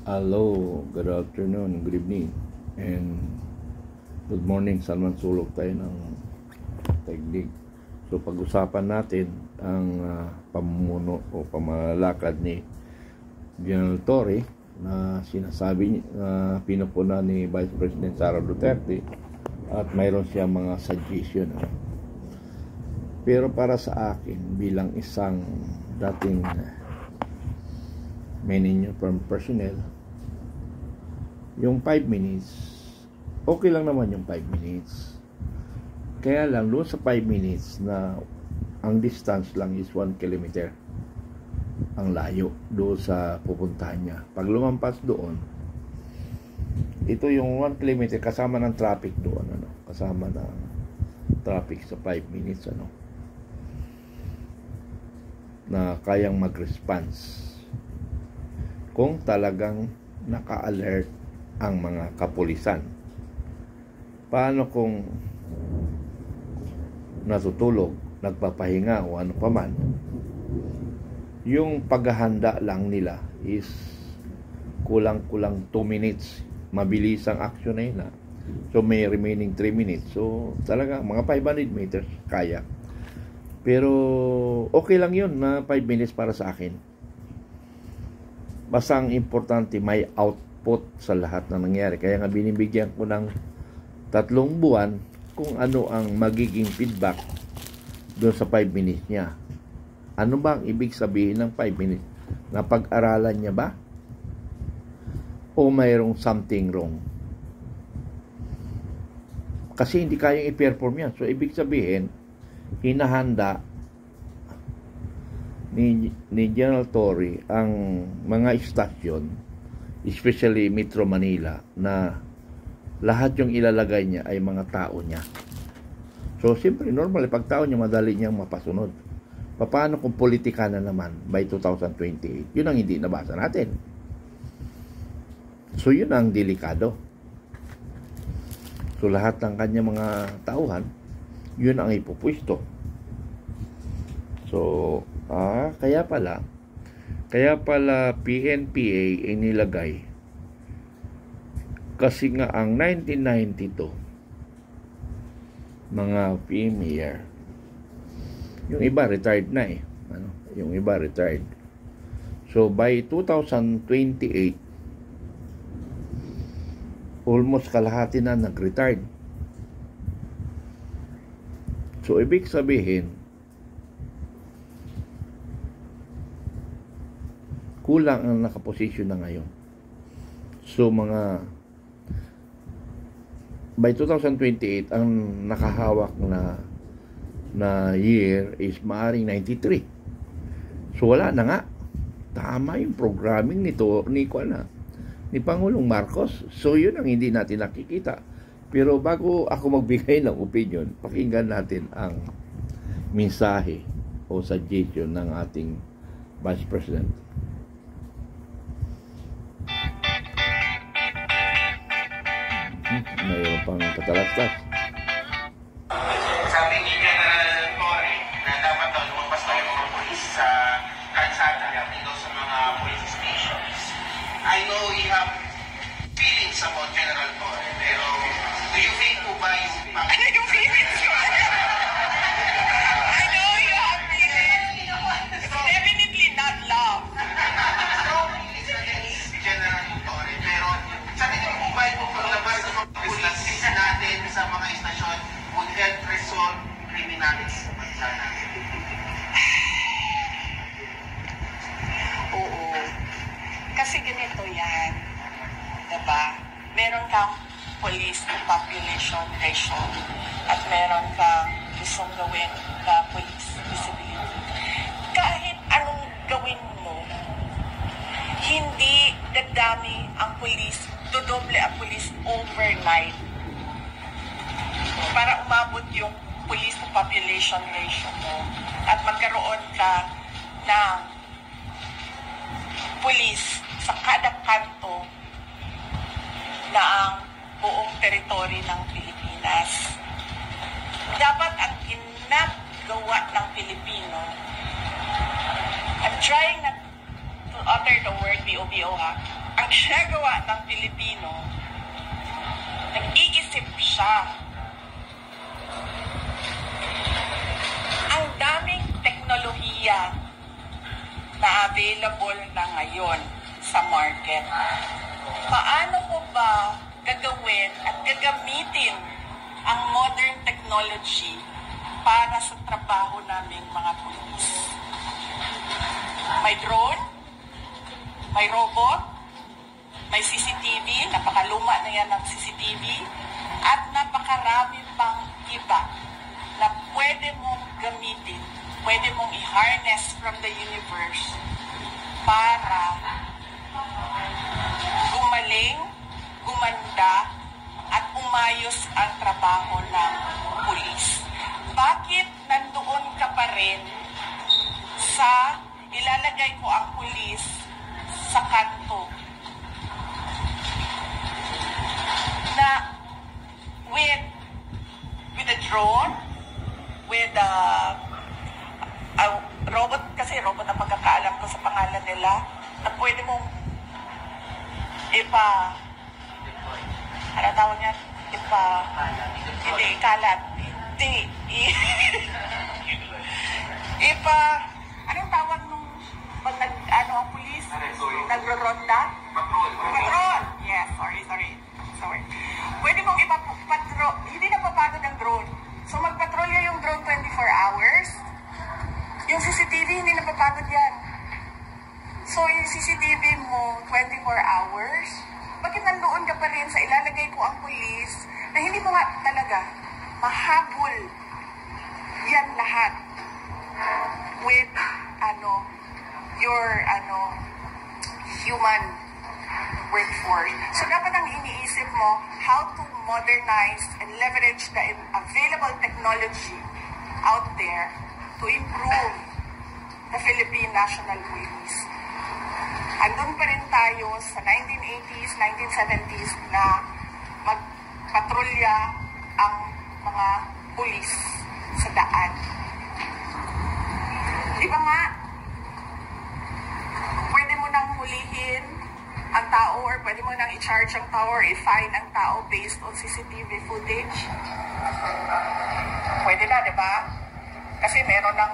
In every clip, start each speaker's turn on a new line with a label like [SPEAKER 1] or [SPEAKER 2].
[SPEAKER 1] Hello, good afternoon, good evening, and good morning. Salman sulok tayo ng technique. So pag-usapan natin ang pamumuno o pamamalakad ni General Torre na sinasabi na pinupuna ni Vice President Sara Duterte at mayroon siya mga suggestion. Pero para sa akin bilang isang dating main uniform personnel, yung 5 minutes, okay lang naman yung 5 minutes. Kaya lang, doon sa 5 minutes na ang distance lang is 1 kilometer ang layo doon sa pupuntahan niya. Pag lumampas doon, ito yung 1 kilometer kasama ng traffic doon, kasama ng traffic sa 5 minutes, na kayang mag-response kung talagang naka-alert ang mga kapulisan. Paano kung natutulog, nagpapahinga o ano paman? Yung paghahanda lang nila is kulang-kulang 2 minutes. Mabilis ang action na yun. So may remaining 3 minutes. So talaga mga 500 meters kaya. Pero okay lang yun na 5 minutes para sa akin. Basta ang importante may output sa lahat na nangyari. Kaya nga binibigyan ko ng 3 buwan kung ano ang magiging feedback doon sa 5 minutes niya. Ano ba ang ibig sabihin ng 5 minutes? Napag-aralan niya ba? O mayroong something wrong? Kasi hindi kayang i-perform yan. So ibig sabihin, hinahanda ni General Torre ang mga istasyon, especially Metro Manila, na lahat yung ilalagay niya ay mga tao niya. So siyempre normal, pag tao niya madali niyang mapasunod. Paano kung politika na naman by 2028? Yun ang hindi nabasa natin. So yun ang delikado. So lahat ng kanya mga tauhan, yun ang ipupwisto. So kaya pala PNPA ay nilagay kasi nga ang 1992 mga premier, yung iba retired na yung iba retired. So by 2028 almost kalahati na nag-retired. So ibig sabihin kulang ang nakaposisyon na ngayon. So mga by 2028 ang nakahawak na year is maaring 93. So wala na nga. Tama yung programming ni Pangulong Marcos. So yun ang hindi natin nakikita. Pero bago ako magbigay ng opinion, pakinggan natin ang mensahe o suggestion ng ating Vice President. Mayroon pang katalastas.
[SPEAKER 2] Sabi ni General Torre na dapat daw lumabas daw yung mga polis sa kalsada dito sa mga police stations. I know you have feelings about General Torre, pero do you feel po ba yung ano yung feelings ko? I know you have feelings. Definitely not love. Si General Torre, pero sabi niyo po ba yung paglabas ng mga police natin sa mga istasyon would help resolve criminality sa bansa natin?
[SPEAKER 3] Oo. Kasi ganito yan. Diba? Meron kang police to population ratio at meron kang gustong gawin na police visibility. Kahit anong gawin mo, hindi dadami ang police, dodoble ang police overnight para umabot yung police to population ratio mo at magkaroon ka ng police sa kada kanto na ang buong teritoryo ng Pilipinas. Dapat ang ginagawa ng Pilipino, I'm trying not to utter the word BOBO ang ginagawa ng Pilipino, nag-iisip siya. Ang daming teknolohiya na available na ngayon sa market. Paano ko ba gagawin at gagamitin ang modern technology para sa trabaho naming mga pulis? May drone, may robot, may CCTV, napakaluma na yan ng CCTV, at napakarami pang iba na pwede mong gamitin, pwede mong i-harness from the universe para gumaling, gumanda, at umayos ang trabaho ng pulis. Bakit nandoon ka pa rin sa ilalagay ko ang pulis sa kanto? Na with a drone, with a robot, kasi robot ang pagkakaalam ko sa pangalan nila, na pwede mong ano tawag niyan? Hindi, ikalat. Hindi. Anong tawag nung pag ang pulis? Nagro-ronda? Patrol. Yes, sorry. Pwede mong ipapatrol, hindi na papagod ang drone. So magpatrolya yung drone 24 hours. Yung CCTV, hindi na papagod yan. So yung CCTV mo 24 hours, bakit nandoon ka pa rin sa ilalagay ko ang pulis na hindi mo nga talaga mahabol yan lahat with your human workforce. So dapat ang iniisip mo how to modernize and leverage the available technology out there to improve the Philippine National Police. Andun pa rin tayo sa 1980s, 1970s na magpatrolya ang mga pulis sa daan. Di ba nga, pwede mo nang hulihin ang tao or pwede mo nang i-charge ang tao or i-fine ang tao based on CCTV footage? Pwede na, di ba? Kasi meron ng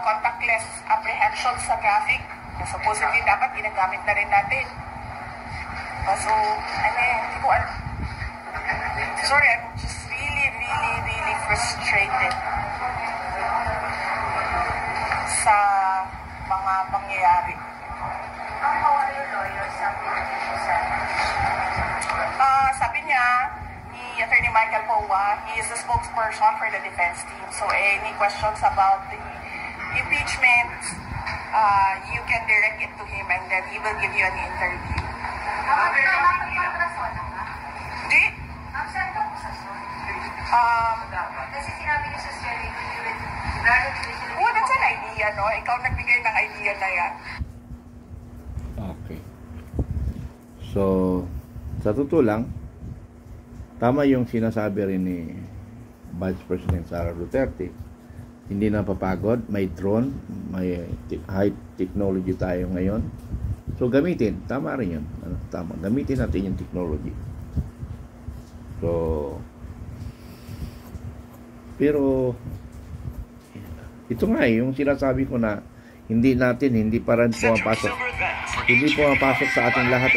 [SPEAKER 3] contactless apprehension sa traffic na supposedly dapat ginagamit na rin natin. So, hindi ko alam. Sorry, I'm just really frustrated sa mga pangyayari. Sabi niya, ni Attorney Michael Powa, he is the spokesperson for the defense team. So, any questions about the impeachment, you can direct it to him and then he will give you an interview. Di?
[SPEAKER 4] Kasi sinabi niyo sa story,
[SPEAKER 3] Oh, that's an idea, no? Ikaw nagbigay ng idea na yan.
[SPEAKER 1] Okay. So, sa totoo lang, tama yung sinasabi rin ni Vice President Sara Duterte. Hindi na papagod, may drone, may high technology tayo ngayon. So, gamitin. Tama rin yun. Tama. Gamitin natin yung technology. So, pero, ito nga yung sinasabi ko na hindi pa rin pumapasok. Hindi pumapasok sa ating lahat,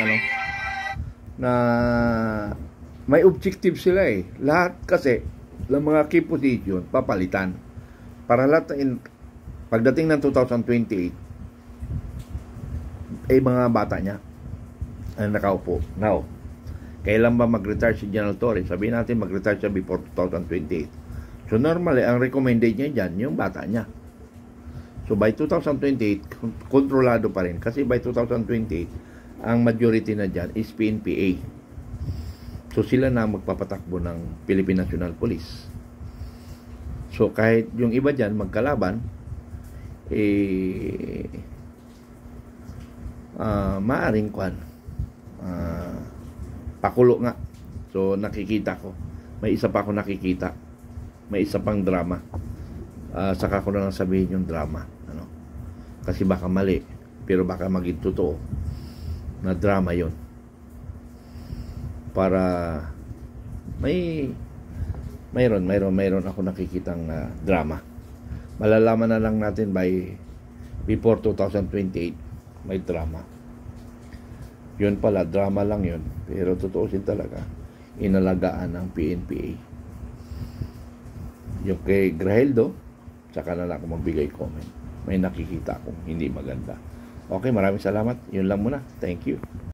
[SPEAKER 1] na may objective sila eh. Lahat kasi, ng mga key position, papalitan. Para lahat, pagdating ng 2028, ay mga bata niya ang nakaupo. Now, kailan ba mag-retire si General Torres? Sabihin natin mag-retire siya before 2028. So normally, ang recommended niya dyan, yung bata niya. So by 2028, kontrolado pa rin. Kasi by 2028, ang majority na dyan is PNPA. So sila na magpapatakbo ng Philippine National Police. So kahit yung iba dyan magkalaban, maaring pakulo nga. So nakikita ko, may isa pa ako nakikita, may isa pang drama. Saka ko na lang sabihin yung drama, kasi baka mali, pero baka maging totoo na drama yon, para mayroon ako nakikitang drama. Malalaman na lang natin before 2028 may drama. Yun pala, drama lang yun, pero totoo sin talaga, inalagaan ng PNPA. Yung kay Graheldo, saka na lang ako magbigay comment. May nakikita akong hindi maganda. Okay, maraming salamat. Yun lang muna. Thank you.